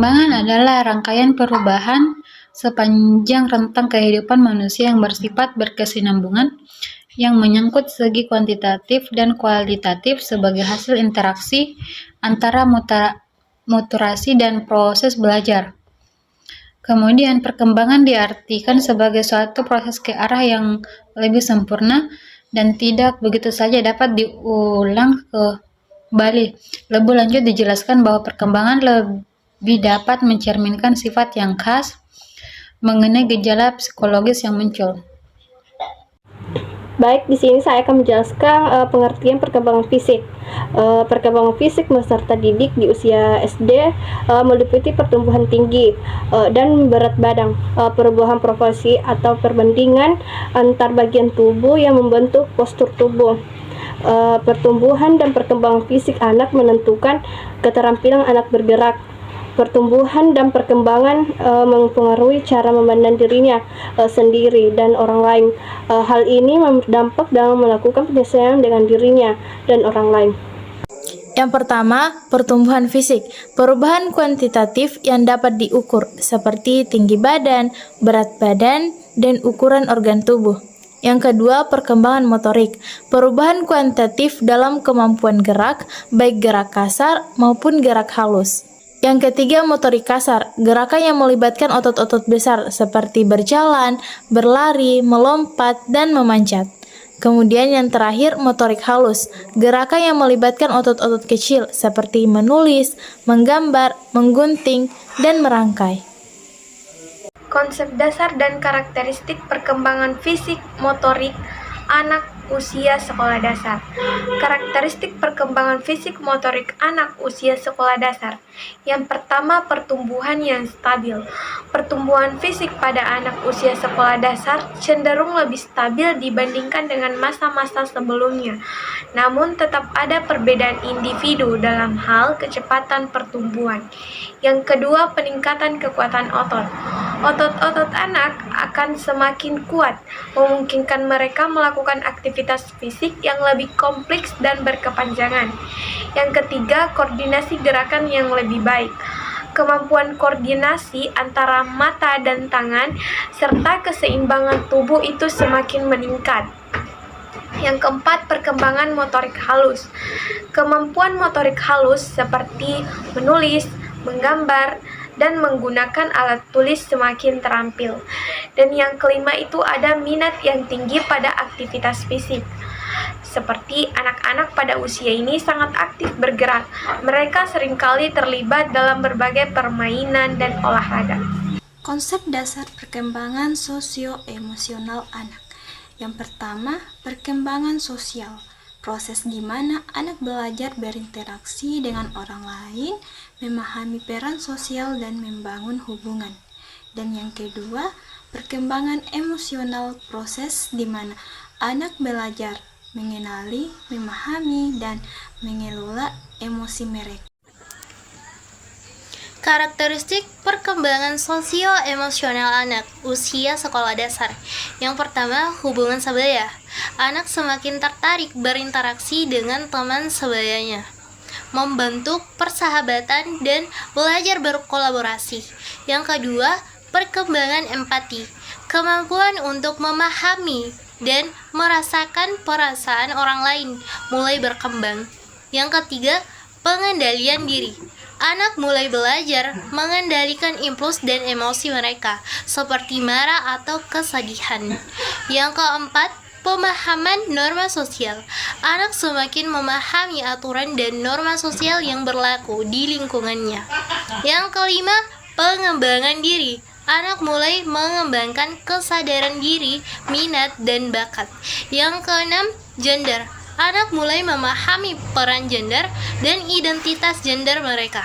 Perkembangan adalah rangkaian perubahan sepanjang rentang kehidupan manusia yang bersifat berkesinambungan, yang menyangkut segi kuantitatif dan kualitatif sebagai hasil interaksi antara muturasi dan proses belajar. Kemudian perkembangan diartikan sebagai suatu proses ke arah yang lebih sempurna dan tidak begitu saja dapat diulang kembali. Lebih lanjut dijelaskan bahwa perkembangan lebih dapat mencerminkan sifat yang khas mengenai gejala psikologis yang muncul. Baik, di sini saya akan menjelaskan pengertian perkembangan fisik. Perkembangan fisik peserta didik di usia SD meliputi pertumbuhan tinggi dan berat badan, perubahan proporsi atau perbandingan antar bagian tubuh yang membentuk postur tubuh. Pertumbuhan dan perkembangan fisik anak menentukan keterampilan anak bergerak. Pertumbuhan dan perkembangan mempengaruhi cara memandang dirinya sendiri dan orang lain. Hal ini berdampak dalam melakukan penyesuaian dengan dirinya dan orang lain. Yang pertama, pertumbuhan fisik, perubahan kuantitatif yang dapat diukur, seperti tinggi badan, berat badan, dan ukuran organ tubuh. Yang kedua, perkembangan motorik, perubahan kuantitatif dalam kemampuan gerak, baik gerak kasar maupun gerak halus. Yang ketiga, motorik kasar, gerakan yang melibatkan otot-otot besar seperti berjalan, berlari, melompat, dan memanjat. Kemudian yang terakhir, motorik halus, gerakan yang melibatkan otot-otot kecil seperti menulis, menggambar, menggunting, dan merangkai. Konsep dasar dan karakteristik perkembangan fisik motorik anak usia sekolah dasar. Karakteristik perkembangan fisik motorik anak usia sekolah dasar. Yang pertama, pertumbuhan yang stabil. Pertumbuhan fisik pada anak usia sekolah dasar cenderung lebih stabil dibandingkan dengan masa-masa sebelumnya. Namun tetap ada perbedaan individu dalam hal kecepatan pertumbuhan. Yang kedua, peningkatan kekuatan otot. Otot-otot anak akan semakin kuat, memungkinkan mereka melakukan aktivitas fisik yang lebih kompleks dan berkepanjangan. Yang ketiga, koordinasi gerakan yang lebih baik. Kemampuan koordinasi antara mata dan tangan serta keseimbangan tubuh itu semakin meningkat. Yang keempat, perkembangan motorik halus. Kemampuan motorik halus seperti menulis, menggambar, dan menggunakan alat tulis semakin terampil. Dan yang kelima itu ada minat yang tinggi pada aktivitas fisik. Seperti anak-anak pada usia ini sangat aktif bergerak. Mereka seringkali terlibat dalam berbagai permainan dan olahraga. Konsep dasar perkembangan sosio-emosional anak. Yang pertama, perkembangan sosial. Proses di mana anak belajar berinteraksi dengan orang lain, memahami peran sosial dan membangun hubungan. Dan yang kedua, perkembangan emosional, proses di mana anak belajar mengenali, memahami, dan mengelola emosi mereka. Karakteristik perkembangan sosio-emosional anak usia sekolah dasar. Yang pertama, hubungan sebaya. Anak semakin tertarik berinteraksi dengan teman sebayanya, membentuk persahabatan dan belajar berkolaborasi. Yang kedua, perkembangan empati. Kemampuan untuk memahami dan merasakan perasaan orang lain mulai berkembang. Yang ketiga, pengendalian diri. Anak mulai belajar mengendalikan impuls dan emosi mereka, seperti marah atau kesedihan. Yang keempat, pemahaman norma sosial. Anak semakin memahami aturan dan norma sosial yang berlaku di lingkungannya. Yang kelima, pengembangan diri. Anak mulai mengembangkan kesadaran diri, minat, dan bakat. Yang keenam, gender. Anak mulai memahami peran gender dan identitas gender mereka.